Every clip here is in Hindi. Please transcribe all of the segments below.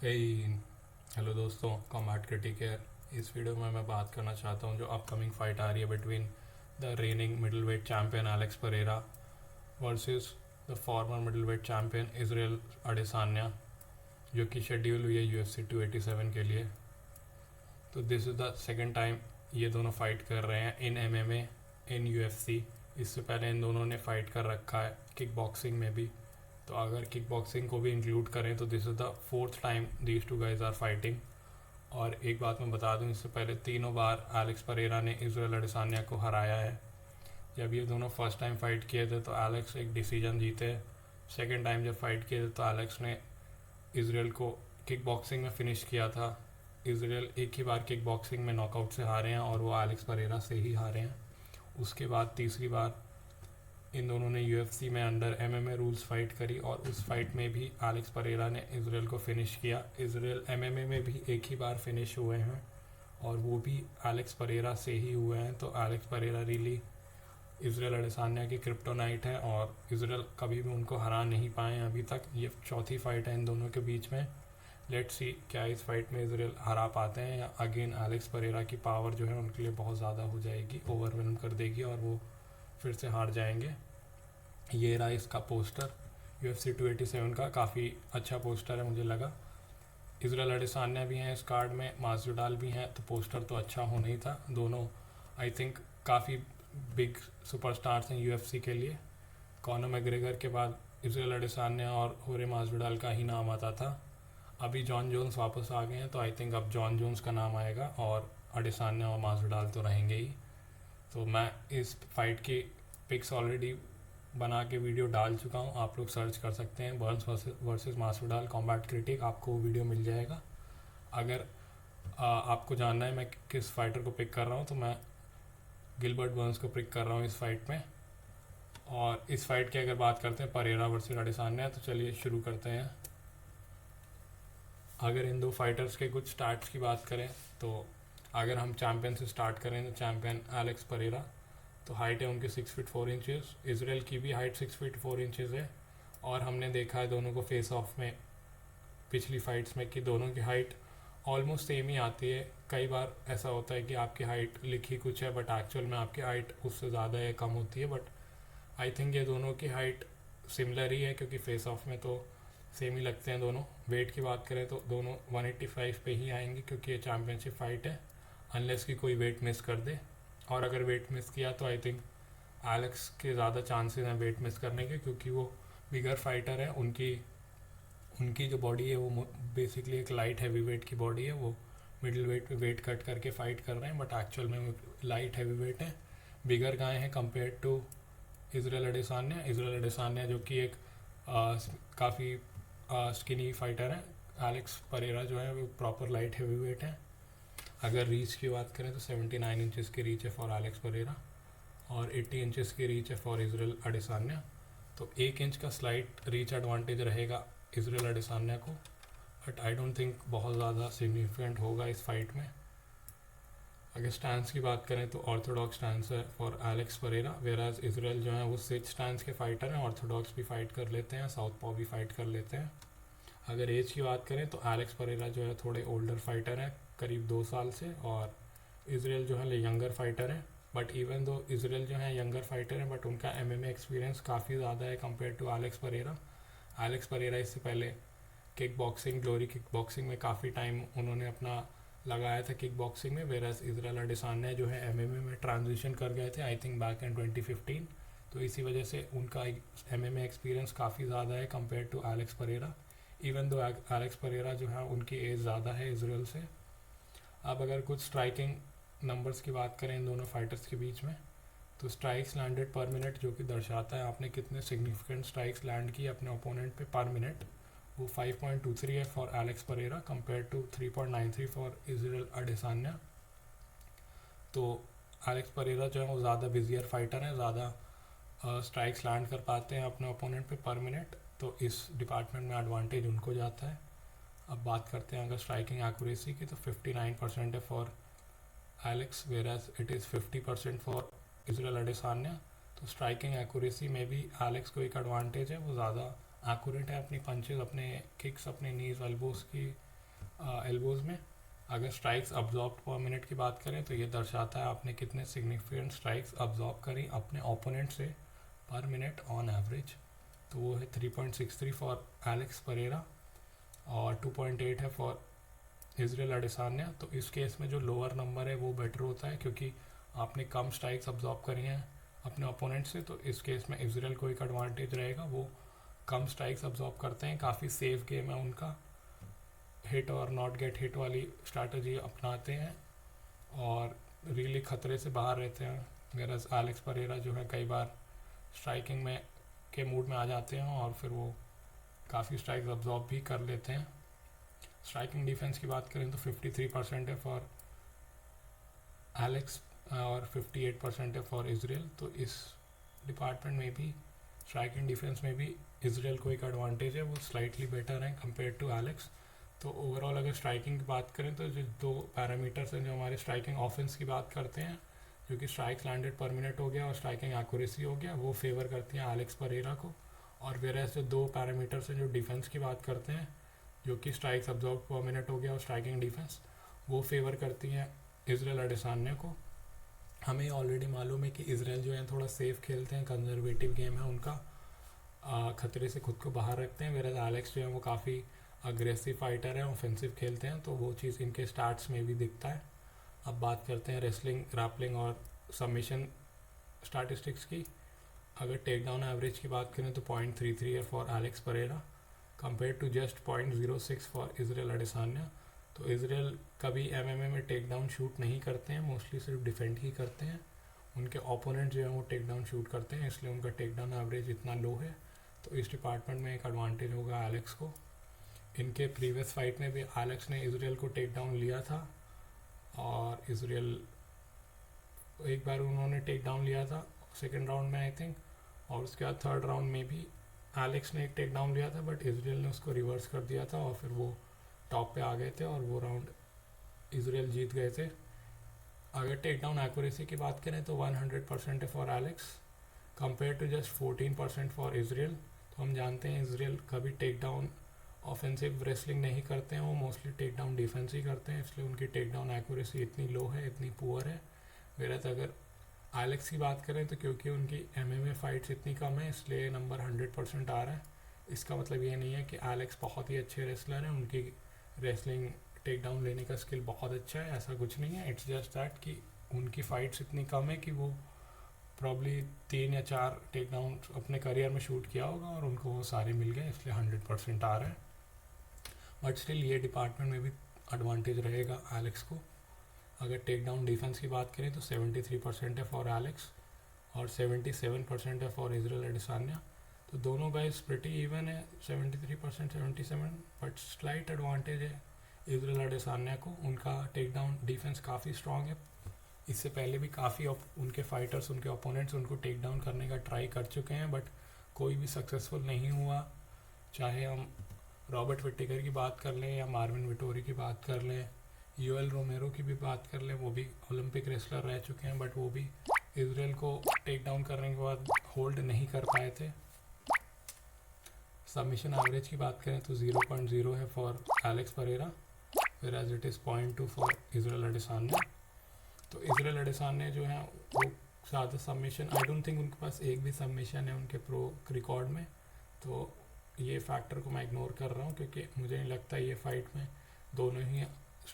हे हेलो दोस्तों, कॉम्बैट क्रिटिक है। इस वीडियो में मैं बात करना चाहता हूँ जो अपकमिंग फाइट आ रही है between the reigning middle weight champion Alex Pereira versus the former middle weight champion Israel Adesanya, जो कि शेड्यूल हुई है UFC 287 के लिए। तो this is the second time ये दोनों फाइट कर रहे हैं इन MMA इन UFC। इससे पहले इन दोनों ने फाइट कर रखा है किक बॉक्सिंग में भी। तो अगर किक बॉक्सिंग को भी इंक्लूड करें तो this is the fourth time these two guys are fighting. और एक बात मैं बता दूं, इससे पहले तीनों बार एलेक्स परेरा ने इजराइल अडेसान्या को हराया है। जब ये दोनों फर्स्ट टाइम फाइट किए थे तो एलेक्स एक डिसीजन जीते। सेकेंड टाइम जब फाइट किए थे तो एलेक्स ने इजराइल को किक बॉक्सिंग में फिनिश किया था। इजराइल एक ही बार किक बॉक्सिंग में नॉकआउट से हारे हैं और वो एलेक्स परेरा से ही हारे हैं। उसके बाद तीसरी बार इन दोनों ने UFC में अंडर MMA रूल्स फाइट करी और उस फाइट में भी एलेक्स परेरा ने इजराइल को फिनिश किया। इजराइल MMA में भी एक ही बार फिनिश हुए हैं और वो भी एलेक्स परेरा से ही हुए हैं। तो एलेक्स परेरा रियली इजराइल अडेसान्या की क्रिप्टोनाइट है और इजराइल कभी भी उनको हरा नहीं पाए अभी तक। ये चौथी फाइट है इन दोनों के बीच में। लेट्स सी क्या इस फाइट में इजराइल हरा पाते हैं या अगेन एलेक्स परेरा की पावर जो है उनके लिए बहुत ज़्यादा हो जाएगी, ओवरवेलम कर देगी और वो फिर से हार जाएंगे। ये रहा इसका पोस्टर। UFC 287 का काफ़ी अच्छा पोस्टर है मुझे लगा। इजराइल अडेसान्या भी हैं इस कार्ड में, मासविडाल भी हैं, तो पोस्टर तो अच्छा होना ही था। दोनों आई थिंक काफ़ी बिग सुपरस्टार्स हैं UFC के लिए। कॉनर मैग्रेगर के बाद इजराइल अडेसान्या और होरे मासविडाल का ही नाम आता था। अभी जॉन जोन्स वापस आ गए हैं तो आई थिंक अब जॉन जोन्स का नाम आएगा और अडेसान्या और मासविडाल तो रहेंगे ही। तो मैं इस फाइट की पिक्स ऑलरेडी बना के वीडियो डाल चुका हूँ, आप लोग सर्च कर सकते हैं बर्न्स वर्सेस मासविडाल कॉम्बैट क्रिटिक, आपको वो वीडियो मिल जाएगा। अगर आपको जानना है मैं किस फाइटर को पिक कर रहा हूँ तो मैं गिलबर्ट बर्न्स को पिक कर रहा हूँ इस फाइट में। और इस फाइट की अगर बात करते हैं परेरा वर्सेस अडेसान्या, तो चलिए शुरू करते हैं। अगर इन दो फाइटर्स के कुछ स्टार्ट्स की बात करें तो अगर हम चैम्पियन से स्टार्ट करें तो चैम्पियन एलेक्स परेरा, तो हाइट है उनकी 6 फीट 4 इंचेस। इजराइल की भी हाइट 6 फीट 4 इंचेस है। और हमने देखा है दोनों को फेस ऑफ में पिछली फाइट्स में कि दोनों की हाइट ऑलमोस्ट सेम ही आती है। कई बार ऐसा होता है कि आपकी हाइट लिखी कुछ है बट एक्चुअल में आपकी हाइट उससे ज़्यादा या कम होती है। बट आई थिंक ये दोनों की हाइट सिमिलर ही है क्योंकि फेस ऑफ में तो सेम ही लगते हैं दोनों। वेट की बात करें तो दोनों 185 पे ही आएंगे क्योंकि ये चैम्पियनशिप फाइट है, अनलेस कि कोई वेट मिस कर दे। और अगर वेट मिस किया तो आई थिंक एलेक्स के ज़्यादा चांसेस हैं वेट मिस करने के, क्योंकि वो बिगर फाइटर है। उनकी उनकी जो बॉडी है वो बेसिकली एक लाइट हैवी वेट की बॉडी है। वो मिडिल वेट पे वेट कट करके फाइट कर रहे हैं बट एक्चुअल में वो लाइट हैवी वेट है, बिगर गाय हैं compare to Israel अडेसान्या। Israel Adesanya जो कि एक काफ़ी स्किनी फाइटर है। एलेक्स परेरा जो है वो प्रॉपर लाइट हैवी वेट है। अगर रीच की बात करें तो 79 इंचेस की रीच है फॉर एलेक्स परेरा और 80 इंचेस की रीच है फॉर इजराइल अडेसान्या। तो 1 इंच का स्लाइट रीच एडवांटेज रहेगा इजराइल अडेसान्या को, बट आई डोंट थिंक बहुत ज़्यादा सिग्निफिकेंट होगा इस फाइट में। अगर स्टैंस की बात करें तो ऑर्थोडॉक्स स्टैंस है फॉर एलेक्स परेरा, वेराज इजराइल जो है वो स्विच स्टैंस के फाइटर हैं। ऑर्थोडॉक्स भी फाइट कर लेते हैं, साउथ पॉ भी फाइट कर लेते हैं। अगर एज की बात करें तो एलेक्स परेरा जो है थोड़े ओल्डर फाइटर हैं, करीब 2 साल से, और इजराइल जो है यंगर फाइटर है। बट इवन दो इजराइल जो है यंगर फाइटर है बट उनका MMA एक्सपीरियंस काफ़ी ज़्यादा है compare to Alex Pereira. Alex Pereira इससे पहले kick boxing, glory kick boxing में काफ़ी टाइम उन्होंने अपना लगाया था किक बॉक्सिंग में, वेरस इजराइल अडेसान्या जो है MMA में ट्रांजिशन कर गए थे आई थिंक बैक इन 2015। तो इसी वजह से उनका MMA एक्सपीरियंस काफ़ी ज़्यादा है compare to Alex Pereira. Even though Alex Pereira जो है उनकी एज ज़्यादा है इजराइल से। अब अगर कुछ स्ट्राइकिंग नंबर्स की बात करें इन दोनों फाइटर्स के बीच में, तो स्ट्राइक्स लैंडेड पर मिनट जो कि दर्शाता है आपने कितने सिग्निफिकेंट स्ट्राइक्स लैंड किए अपने ओपोनेंट पे पर मिनट, वो 5.23 है for Alex Pereira compare to 3.93 for Israel Adesanya. तो एलेक्स परेरा जो है वो ज़्यादा बिजियर फाइटर है, ज़्यादा स्ट्राइक्स लैंड कर पाते हैं अपने ओपोनेंट पे पर मिनट, तो इस डिपार्टमेंट में एडवांटेज उनको जाता है। अब बात करते हैं अगर स्ट्राइकिंग एक्यूरेसी की, तो 59% है for Alex whereas it is 50% for Israel Adesanya. तो स्ट्राइकिंग एक्यूरेसी में भी एलेक्स को एक एडवांटेज है, वो ज़्यादा एक्यूरेट है अपनी पंचेज, अपने किक्स, अपने नीज एल्बोस की एल्बोज में। अगर स्ट्राइक्स अब्जॉर्ब पर मिनट की बात करें तो ये दर्शाता है आपने कितने सिग्निफिकेंट स्ट्राइक्स अब्जॉर्ब करी अपने ओपोनेंट से पर मिनट ऑन एवरेज। तो वो है 3.63 फॉर एलेक्स परेरा और 2.8 है फॉर इजराइल अडेसान्या। तो इस केस में जो लोअर नंबर है वो बेटर होता है क्योंकि आपने कम स्ट्राइक्स अब्जॉर्ब करी हैं अपने ओपोनेंट से। तो इस केस में इजराइल को एक एडवांटेज रहेगा, वो कम स्ट्राइक्स अब्जॉर्ब करते हैं, काफ़ी सेफ गेम है उनका, हिट और नॉट गेट हिट वाली स्ट्रैटेजी अपनाते हैं और रियली खतरे से बाहर रहते हैं। मेरा एलेक्स परेरा जो है कई बार स्ट्राइकिंग में के मूड में आ जाते हैं और फिर वो काफ़ी स्ट्राइक्स अब्जॉर्ब भी कर लेते हैं। स्ट्राइकिंग डिफेंस की बात करें तो 53% है फॉर एलेक्स और 58% है फॉर इजराइल। तो इस डिपार्टमेंट में भी स्ट्राइकिंग डिफेंस में भी इजराइल को एक एडवांटेज है, वो स्लाइटली बेटर है कंपेयर टू एलेक्स। तो ओवरऑल अगर स्ट्राइकिंग की बात करें तो जो दो पैरामीटर्स हैं जो हमारे स्ट्राइकिंग ऑफेंस की बात करते हैं, जो कि स्ट्राइक्स लैंडेड पर मिनट हो गया और स्ट्राइकिंग एक्यूरेसी हो गया, वो फेवर करती हैं एलेक्स परेरा को। और वेरएस जो दो पैरामीटर्स हैं जो डिफेंस की बात करते हैं, जो कि स्ट्राइक्स अब्जॉर्ब पर मिनट हो गया और स्ट्राइकिंग डिफेंस, वो फेवर करती हैं इजराइल अडेसान्या को। हमें ऑलरेडी मालूम है कि इजराइल जो है थोड़ा सेफ खेलते हैं, कंजर्वेटिव गेम है उनका, खतरे से खुद को बाहर रखते हैं। वेरएस एलेक्स जो है वो काफ़ी अग्रेसिव फाइटर है, ऑफेंसिव खेलते हैं, तो वो चीज़ इनके स्टार्ट्स में भी दिखता है। अब बात करते हैं रेसलिंग, ग्रैपलिंग और सबमिशन स्टैटिस्टिक्स की। अगर टेक डाउन एवरेज की बात करें तो 0.33 है for Alex Pereira compare to just 0.06 for Israel Adesanya. तो इजराइल कभी एमएमए में टेक डाउन शूट नहीं करते हैं, मोस्टली सिर्फ डिफेंड ही करते हैं। उनके ओपोनेंट जो है वो टेक डाउन शूट करते हैं, इसलिए उनका टेक डाउन एवरेज इतना लो है। तो इस डिपार्टमेंट में एक एडवांटेज होगा एलेक्स को। इनके प्रीवियस फाइट में भी एलेक्स ने इजराइल को टेक डाउन लिया था और इजराइल एक बार उन्होंने टेक डाउन लिया था सेकेंड राउंड में आई थिंक, और उसके बाद थर्ड राउंड में भी एलेक्स ने एक टेक डाउन लिया था बट इजराइल ने उसको रिवर्स कर दिया था और फिर वो टॉप पे आ गए थे और वो राउंड इजराइल जीत गए थे। अगर टेक डाउन एक्यूरेसी की बात करें तो 100% है for Alex compare to just 14% for Israel. तो हम जानते हैं इजराइल कभी टेक डाउन ऑफेंसिव रेसलिंग नहीं करते हैं, वो मोस्टली टेक डाउन डिफेंस ही करते हैं, इसलिए उनकी टेक डाउन एक्यूरेसी इतनी लो है, इतनी पुअर है। वेरस अगर एलेक्स की बात करें तो क्योंकि उनकी एमएमए फाइट्स इतनी कम है इसलिए नंबर 100% आ रहा है। इसका मतलब ये नहीं है कि एलेक्स बहुत ही अच्छे रेसलर हैं, उनकी रेसलिंग टेक डाउन लेने का स्किल बहुत अच्छा है, ऐसा कुछ नहीं है। इट्स जस्ट दैट कि उनकी फ़ाइट्स इतनी कम है कि वो प्रॉब्ली 3 या 4 टेक डाउन अपने करियर में शूट किया होगा और उनको वो सारे मिल गए, इसलिए 100% आ रहा है। बट स्टिल ये डिपार्टमेंट में भी एडवांटेज रहेगा एलेक्स को। अगर टेक डाउन डिफेंस की बात करें तो 73% है फॉर एलेक्स और 77% है फॉर इजराइल अडेसान्या। तो दोनों गाइस प्रिटी इवन है, 73% 77, बट स्लाइट एडवांटेज है इजराइल अडेसान्या को। उनका टेक डाउन डिफेंस काफ़ी स्ट्रॉन्ग है, इससे पहले भी काफ़ी उनके फाइटर्स, उनके ओपोनेंट्स उनको टेक डाउन करने का ट्राई कर चुके हैं बट कोई भी सक्सेसफुल नहीं हुआ। चाहे हम रॉबर्ट विटेकर की बात कर लें या मार्विन विटोरी की बात कर लें, यूएल रोमेरो की भी बात कर लें, वो भी ओलंपिक रेसलर रह चुके हैं बट वो भी इजराइल को टेक डाउन करने के बाद होल्ड नहीं कर पाए थे। सबमिशन एवरेज की बात करें तो 0.0 है फॉर एलेक्स परेरा, फिर as it is 0.2 for Israel Adesanya. तो इजराइल अडेसान्या जो है वो ज़्यादा सबमिशन, आई डोंट थिंक उनके पास एक भी सबमिशन है उनके प्रो रिकॉर्ड में, तो ये फैक्टर को मैं इग्नोर कर रहा हूँ क्योंकि मुझे नहीं लगता ये फाइट में दोनों ही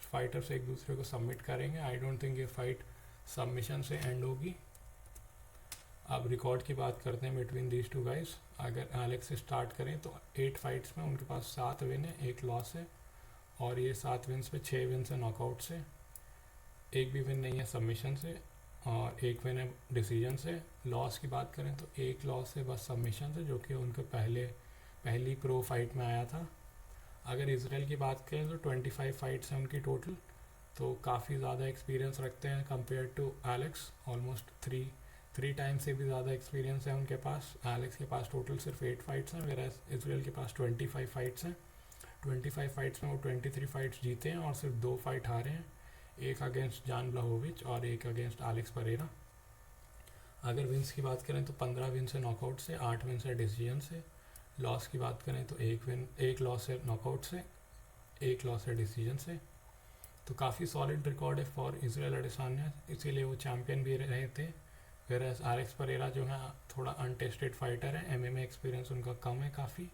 फाइटर्स एक दूसरे को सबमिट करेंगे। आई डोंट थिंक ये फाइट सबमिशन से एंड होगी। अब रिकॉर्ड की बात करते हैं बिटवीन दीज टू गाइस। अगर एलेक्स से स्टार्ट करें तो 8 फाइट्स में उनके पास 7 विन है, 1 लॉस है और ये 7 विन्स में 6 विन्स है नॉकआउट से, एक भी विन नहीं है सबमिशन से और 1 विन है डिसीजन से। लॉस की बात करें तो 1 लॉस है बस सबमिशन से, जो कि उनके पहली प्रो फाइट में आया था। अगर इजराइल की बात करें तो 25 फाइट्स हैं उनकी टोटल, तो काफ़ी ज़्यादा एक्सपीरियंस रखते हैं compare to Alex, almost 3 times से भी ज़्यादा एक्सपीरियंस है उनके पास। एलेक्स के पास टोटल सिर्फ 8 फाइट्स हैं, वेराज इजराइल के पास 25 फाइट्स हैं। 25 फाइट्स में वो 23 फाइट्स जीते हैं और सिर्फ 2 फाइट हारे हैं, एक अगेंस्ट जान ब्लाहोविच और एक अगेंस्ट एलेक्स परेरा। अगर विन्स की बात करें तो 15 विन्स है नॉकआउट से, 8 विन्स है डिसीजन से। लॉस की बात करें तो 1 लॉस है नॉकआउट से, एक लॉस है डिसीजन से। तो काफ़ी सॉलिड रिकॉर्ड है फॉर इजराइल अडेसान्या, इसीलिए वो चैम्पियन भी रहे थे। फिर एलेक्स परेरा जो है थोड़ा अनटेस्टेड फाइटर है, एमएमए एक्सपीरियंस उनका कम है काफ़ी,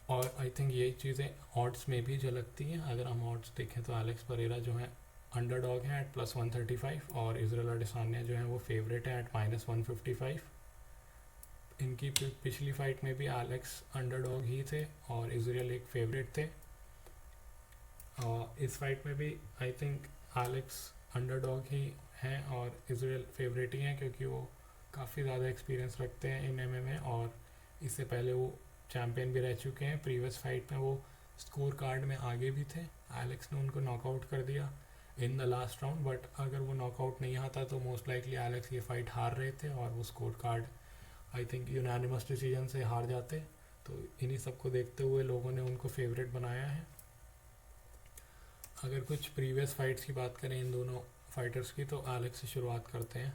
और आई थिंक यही चीज़ें ऑड्स में भी झलकती हैं। अगर हम ऑड्स देखें तो एलेक्स परेरा जो है अंडरडॉग है एट +135 और इजराइल अडेसान्या जो है वो फेवरेट है एट -155। इनकी पिछली फाइट में भी एलेक्स अंडरडॉग ही थे और इजराइल एक फेवरेट थे। इस फाइट में भी आई थिंक एलेक्स अंडरडॉग ही हैं और इजराइल फेवरेट ही हैं, क्योंकि वो काफ़ी ज़्यादा एक्सपीरियंस रखते हैं इन एमएमए और इससे पहले वो चैम्पियन भी रह चुके हैं। प्रीवियस फाइट में वो स्कोर कार्ड में आगे भी थे, एलेक्स ने उनको नॉकआउट कर दिया in the last round, but अगर वो नॉकआउट नहीं आता तो मोस्ट लाइकली एलेक्स ये फाइट हार रहे थे और वो score card I think unanimous decision से हार जाते। तो इन्हीं सब को देखते हुए लोगों ने उनको फेवरेट बनाया है। अगर कुछ प्रीवियस फाइट्स की बात करें इन दोनों फाइटर्स की, तो एलेक्स से शुरुआत करते हैं।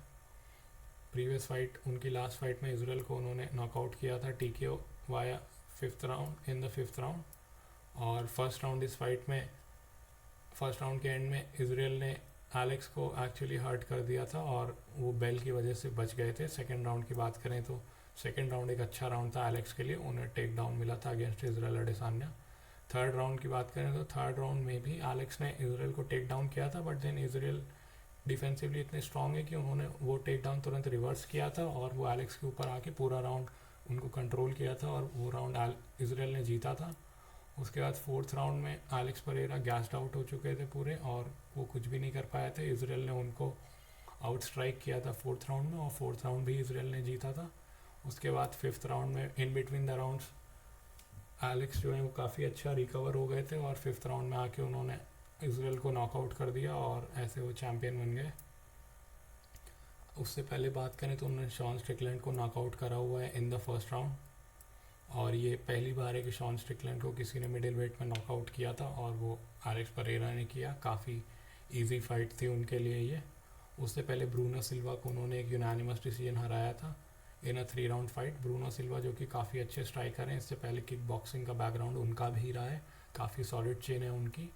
प्रीवियस फाइट उनकी लास्ट फाइट में इजराइल को उन्होंने नॉकआउट किया था TKO via fifth round in the fifth round, और फर्स्ट राउंड इस फाइट में फर्स्ट राउंड के एंड में इजराइल ने एलेक्स को एक्चुअली हर्ट कर दिया था और वो बेल की वजह से बच गए थे। सेकेंड राउंड की बात करें तो सेकेंड राउंड एक अच्छा राउंड था एलेक्स के लिए, उन्हें टेक डाउन मिला था अगेंस्ट इजराइल अडेसान्या। थर्ड राउंड की बात करें तो थर्ड राउंड में भी एलेक्स ने इजराइल को टेक डाउन किया था, बट देन इजराइल डिफेंसिवली इतने स्ट्रांग है कि उन्होंने वो टेक डाउन तुरंत रिवर्स किया था और वो एलेक्स के ऊपर आके पूरा राउंड उनको कंट्रोल किया था और वो राउंड इजराइल ने जीता था। उसके बाद फोर्थ राउंड में एलेक्स परेरा गैस्ड आउट हो चुके थे पूरे और वो कुछ भी नहीं कर पाए थे। इजराइल ने उनको आउट स्ट्राइक किया था फोर्थ राउंड में और फोर्थ राउंड भी इजराइल ने जीता था। उसके बाद फिफ्थ राउंड में in between the rounds Alex जो है वो काफ़ी अच्छा रिकवर हो गए थे और फिफ्थ राउंड में आके उन्होंने इजराइल को नॉकआउट कर दिया और ऐसे वो चैम्पियन बन गए। उससे पहले बात करें तो उन्होंने शॉन स्ट्रिकलैंड को नॉकआउट करा हुआ है इन द फर्स्ट राउंड, और ये पहली बार है कि शॉन स्ट्रिकलैंड को किसी ने मिडिल वेट में नॉकआउट किया था और वो एलेक्स परेरा ने किया। काफ़ी इजी फाइट थी उनके लिए ये। उससे पहले ब्रूनो सिल्वा को उन्होंने एक यूनानिमस डिसीजन हराया था इन अ 3 राउंड फाइट। ब्रूनो सिल्वा जो कि काफ़ी अच्छे स्ट्राइकर हैं, इससे पहले किक बॉक्सिंग का बैकग्राउंड उनका भी रहा है, काफ़ी सॉलिड चेन है उनकी।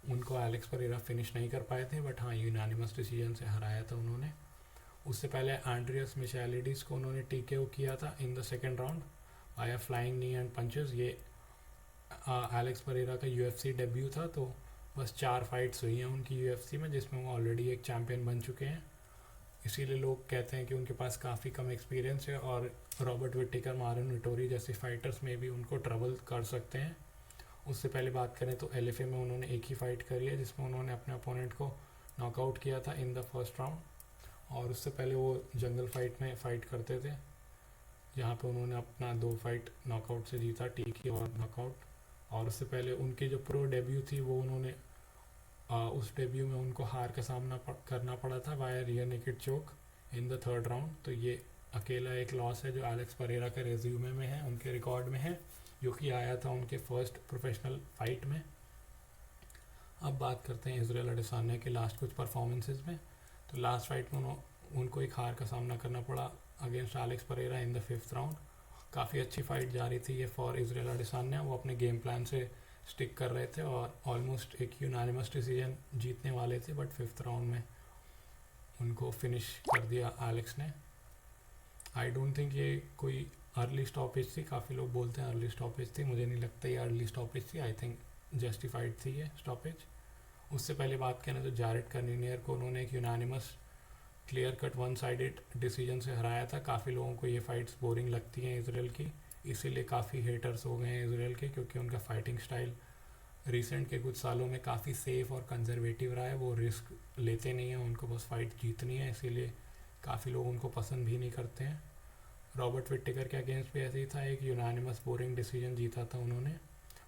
उनको एलेक्स परेरा फिनिश नहीं कर पाए थे, बट हाँ यूनानिमस डिसीजन से हराया था उन्होंने। उससे पहले एंड्रियस मिशेलिडीज को उन्होंने टीकेओ किया था in the second round bye flying knee and punches. ये एलेक्स परेरा का यूएफसी डेब्यू था, तो बस 4 फाइट्स हुई हैं उनकी यूएफसी में, जिसमें वो ऑलरेडी एक चैम्पियन बन चुके हैं। इसीलिए लोग कहते हैं कि उनके पास काफ़ी कम एक्सपीरियंस है और रॉबर्ट विटेकर, मारिन विटोरी जैसे फाइटर्स में भी उनको ट्रबल कर सकते हैं। उससे पहले बात करें तो एलएफए में उन्होंने एक ही फाइट करी है जिसमें उन्होंने अपने अपोनेंट को नॉकआउट किया था इन द फर्स्ट राउंड, और उससे पहले वो जंगल फाइट में फ़ाइट करते थे जहाँ पे उन्होंने अपना 2 फाइट नॉकआउट से जीता, टीकी और नॉकआउट। और उससे पहले उनकी जो प्रो डेब्यू थी वो उन्होंने उस डेब्यू में उनको हार का सामना करना पड़ा था via rear naked choke in the third round. तो ये अकेला एक लॉस है जो एलेक्स परेरा के रेज्यूमे में है, उनके रिकॉर्ड में है, जो कि आया था उनके फर्स्ट प्रोफेशनल फाइट में। अब बात करते हैं इजराइल अडेसान्या के लास्ट कुछ परफॉर्मेंसेज में। तो लास्ट फाइट में उनको एक हार का सामना करना पड़ा against Alex Pereira in the fifth round. काफ़ी अच्छी फाइट जा रही थी ये फॉर इजराइल अडेसान्या, वो अपने गेम प्लान से स्टिक कर रहे थे और ऑलमोस्ट एक यूनानिमस डिसीजन जीतने वाले थे, बट फिफ्थ राउंड में उनको फिनिश कर दिया एलेक्स ने। आई डोंट थिंक ये कोई अर्ली स्टॉपेज थी, काफ़ी लोग बोलते हैं अर्ली स्टॉपेज थी, मुझे नहीं लगता ये अर्ली स्टॉपेज थी, आई थिंक जस्टिफाइड थी ये स्टॉपेज। उससे पहले बात करें तो जैरेड कर्निनियर को उन्होंने एक unanimous clear cut 1 sided decision से हराया था। काफ़ी लोगों को ये फाइट्स बोरिंग लगती हैं इजराइल की, इसीलिए काफ़ी हेटर्स हो गए हैं इजराइल के, क्योंकि उनका फाइटिंग स्टाइल रिसेंट के कुछ सालों में काफ़ी सेफ और कंजर्वेटिव रहा है। वो रिस्क लेते नहीं हैं, उनको बस फाइट जीतनी है, इसीलिए काफ़ी लोग उनको पसंद भी नहीं करते हैं। रॉबर्ट विटेकर के अगेंस्ट भी ऐसे ही था, एक यूनानिमस बोरिंग डिसीजन जीता था उन्होंने।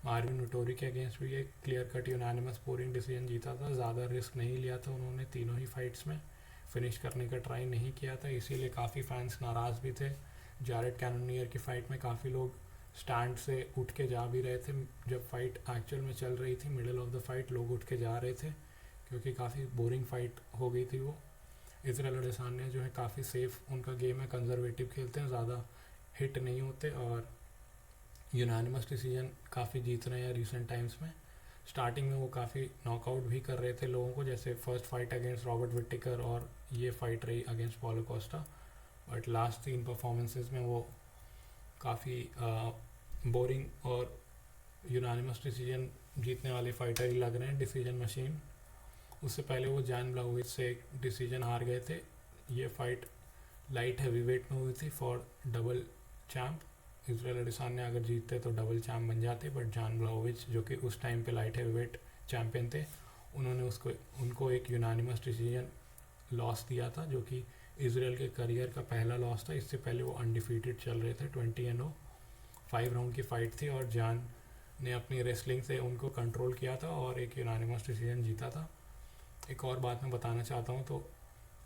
मार्विन विटोरी के अगेंस्ट भी एक clear cut unanimous boring decision जीता था, ज़्यादा रिस्क नहीं लिया था उन्होंने तीनों ही फाइट्स में, फिनिश करने का ट्राई नहीं किया था, इसीलिए काफ़ी फैंस नाराज़ भी थे। जैरेड कैनोनियर की फ़ाइट में काफ़ी लोग स्टैंड से उठ के जा भी रहे थे, जब फाइट एक्चुअल में चल रही थी मिडिल ऑफ द फाइट लोग उठ के जा रहे थे, क्योंकि काफ़ी बोरिंग फाइट हो गई थी वो। इजराइल अडेसान्या जो है काफ़ी सेफ उनका गेम है, कंजर्वेटिव खेलते हैं, ज़्यादा हिट नहीं होते और यूनानिमस डिसीजन काफ़ी जीत रहे हैं रिसेंट टाइम्स में। स्टार्टिंग में वो काफ़ी नॉकआउट भी कर रहे थे लोगों को, जैसे फर्स्ट फाइट अगेंस्ट रॉबर्ट विटिकर और ये फाइट रही against Paulo Costa. But last 3 performances में वो काफ़ी बोरिंग और यूनानिमस डिसीजन जीतने वाले फाइटर ही लग रहे हैं, डिसीजन मशीन। उससे पहले वो जैन ब्लाउविच से एक डिसीजन हार गए थे। ये फाइट लाइट हैवीवेट में हुई थी फॉर डबल चैम्प। इजराइल एडिसान्या अगर जीतते तो डबल चैम्प बन जाते, बट जैन ब्लाउविच जो कि उस टाइम पे लाइट हैवीवेट चैम्पियन थे, उन्होंने उनको एक यूनानिमस डिसीजन लॉस दिया था, जो कि इजराइल के करियर का पहला लॉस था। इससे पहले वो अनडिफीटेड चल रहे थे, 20-0। 5 राउंड की फाइट थी और जैन ने अपनी रेसलिंग से उनको कंट्रोल किया था और एक यूनानिमस डिसीजन जीता था। एक और बात मैं बताना चाहता हूँ, तो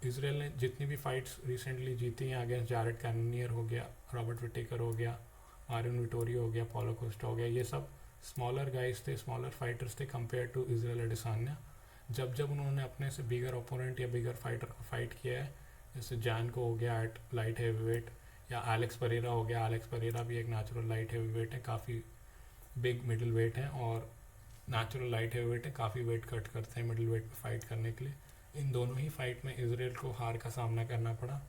इजराइल ने जितनी भी फाइट्स रिसेंटली जीती हैं अगेंस्ट जैरेड कैनियर हो गया, रॉबर्ट विटेकर हो गया, मारियन विटोरियो हो गया, पॉलो कोस्टा हो गया, ये सब स्मॉलर गाइस थे, स्मॉलर फाइटर्स थे कंपेयर टू इजराइल एडिसान्या। जब जब उन्होंने अपने से बिगर ओपोनेंट या बिगर फाइटर को फाइट किया है, जैसे जैन को हो गया एट लाइट हैवीवेट, या एलेक्स परेरा हो गया, एलेक्स परेरा भी एक नेचुरल लाइट हैवीवेट है, काफ़ी बिग मिडिल वेट है और नेचुरल लाइट हैवीवेट है, काफ़ी वेट कट करते हैं मिडिल वेट पे फाइट करने के लिए। इन दोनों ही फाइट में इजराइल को हार का सामना करना पड़ा।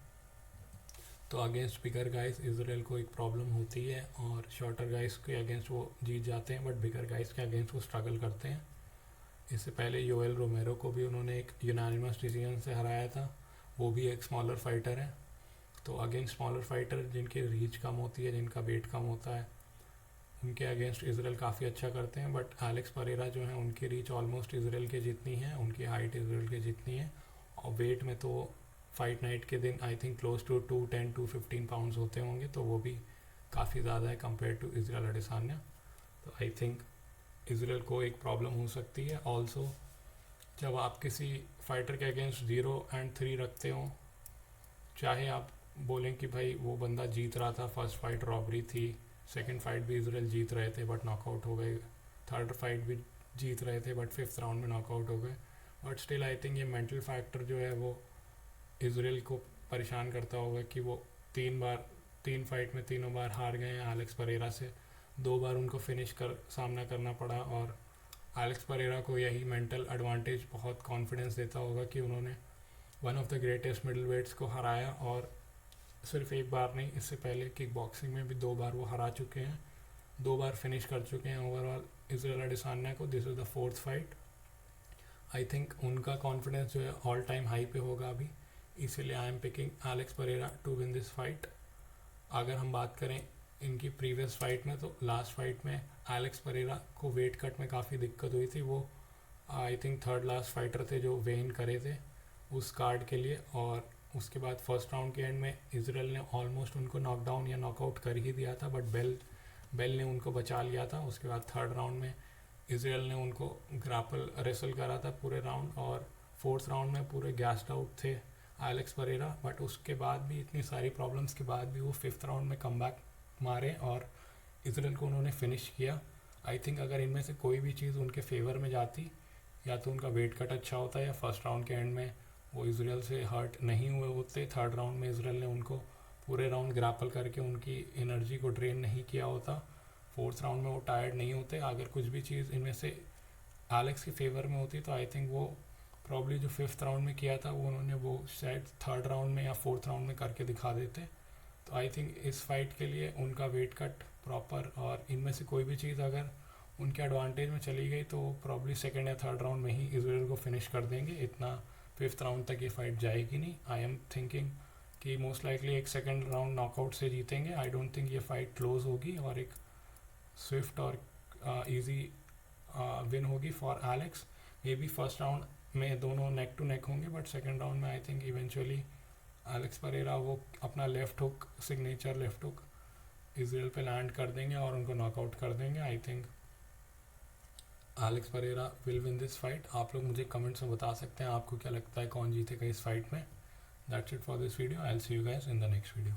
तो अगेंस्ट बिगर गाइस इजराइल को एक प्रॉब्लम होती है और शॉर्टर गाइस के अगेंस्ट वो जीत जाते हैं, बट बिगर गाइस के अगेंस्ट वो स्ट्रगल करते हैं। इससे पहले योएल रोमेरो को भी उन्होंने एक यूनानिमस डिसीजन से हराया था, वो भी एक स्मॉलर फाइटर है। तो अगेंस्ट स्मॉलर फाइटर जिनकी रीच कम होती है, जिनका वेट कम होता है, उनके अगेंस्ट इजराइल काफ़ी अच्छा करते हैं। बट एलेक्स परेरा जो है, उनकी रीच ऑलमोस्ट इजराइल के जितनी है, उनकी हाइट इजराइल के जितनी है, और वेट में तो फाइट नाइट के दिन I think close to 210-215 pounds होते होंगे, तो वो भी काफ़ी ज़्यादा है कंपेयर टू इजराइल एडिसान्या। तो आई थिंक इजराइल को एक प्रॉब्लम हो सकती है। ऑल्सो जब आप किसी फाइटर के अगेंस्ट 0-3 रखते हो, चाहे आप बोलें कि भाई वो बंदा जीत रहा था, फर्स्ट फाइट रॉबरी थी, सेकंड फाइट भी इजराइल जीत रहे थे बट नॉकआउट हो गए, थर्ड फाइट भी जीत रहे थे बट 5th राउंड में नॉकआउट हो गए, बट स्टिल आई थिंक ये मेंटल फैक्टर जो है वो इजराइल को परेशान करता होगा कि वो 3 फाइट में तीनों बार हार गए हैं एलेक्स परेरा से। 2 बार उनको फिनिश कर सामना करना पड़ा और एलेक्स परेरा को यही मेंटल एडवांटेज बहुत कॉन्फिडेंस देता होगा कि उन्होंने one of the greatest middleweights को हराया। और सिर्फ एक बार नहीं, इससे पहले किक बॉक्सिंग में भी 2 बार वो हरा चुके हैं, 2 बार फिनिश कर चुके हैं ओवरऑल इजराइल एडिसान्या को। This is the 4th fight. I think उनका कॉन्फिडेंस जो है ऑल टाइम हाई पे होगा अभी, इसीलिए I am picking Alex Pereira to win this fight. अगर हम बात करें इनकी प्रीवियस फाइट में, तो लास्ट फाइट में एलेक्स परेरा को वेट कट में काफ़ी दिक्कत हुई थी। वो I think 3rd last fighter थे जो वेन करे थे उस कार्ड के लिए, और उसके बाद फर्स्ट राउंड के एंड में इजराइल ने ऑलमोस्ट उनको नॉकडाउन या नॉकआउट कर ही दिया था, बट बेल ने उनको बचा लिया था। उसके बाद 3rd राउंड में इजराइल ने उनको ग्रापल रेसल करा था पूरे राउंड, और 4th राउंड में पूरे गैस्ड आउट थे एलेक्स परेरा। बट उसके बाद भी, इतनी सारी प्रॉब्लम्स के बाद भी, वो 5th राउंड में कमबैक मारे और इजराइल को उन्होंने फिनिश किया। आई थिंक अगर इनमें से कोई भी चीज़ उनके फेवर में जाती, या तो उनका वेट कट अच्छा होता, या फर्स्ट राउंड के एंड में वो इजराइल से हर्ट नहीं हुए होते, 3rd राउंड में इजराइल ने उनको पूरे राउंड ग्रैपल करके उनकी एनर्जी को ड्रेन नहीं किया होता, 4th राउंड में वो टायर्ड नहीं होते। अगर कुछ भी चीज़ इनमें से एलेक्स के फेवर में होती, तो आई थिंक वो प्रॉब्ली जो 5th राउंड में किया था वो उन्होंने वो शायद 3rd राउंड में या 4th राउंड में करके दिखा देते। तो आई थिंक इस फाइट के लिए उनका वेट कट प्रॉपर, और इनमें से कोई भी चीज़ अगर उनके एडवांटेज में चली गई तो प्रॉब्ली 2nd या 3rd राउंड में ही इजराइल को फिनिश कर देंगे। इतना 5th राउंड तक ये फाइट जाएगी नहीं। आई एम थिंकिंग कि मोस्ट लाइकली एक 2nd राउंड नॉकआउट से जीतेंगे। आई डोंट थिंक ये फाइट क्लोज होगी और एक स्विफ्ट और ईजी विन होगी for Alex. May be first round में दोनों नेक टू नेक होंगे, बट 2nd राउंड में I think eventually Alex Pereira वो अपना left hook, signature left hook Israel पे लैंड कर देंगे और उनको नॉकआउट कर देंगे। I think Alex Pereira will win this fight. आप लोग मुझे कमेंट्स में बता सकते हैं आपको क्या लगता है कौन जीतेगा इस फाइट में। That's it for this video. I will see you guys in the next video.